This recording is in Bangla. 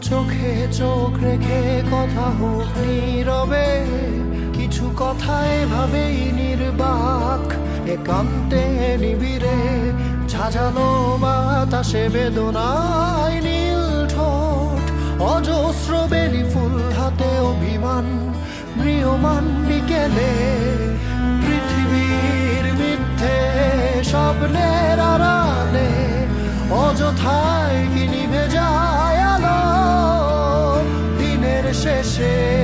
চোখে চোখ রেখে কথা হোক নীরবে, কিছু কথা এভাবেই নির্বাক, একান্তে নিবিড়ে ঝাঁঝালো বাতাসে বেদনায় নীল ঠোঁট, অজস্র বেলি ফুল হাতে অভিমান ম্রিয়মান বিকেলে, পৃথিবীর মিথ্যে স্বপ্নের আড়ালে অযথায় কি নিভে যায় আলো দিনের শেষে।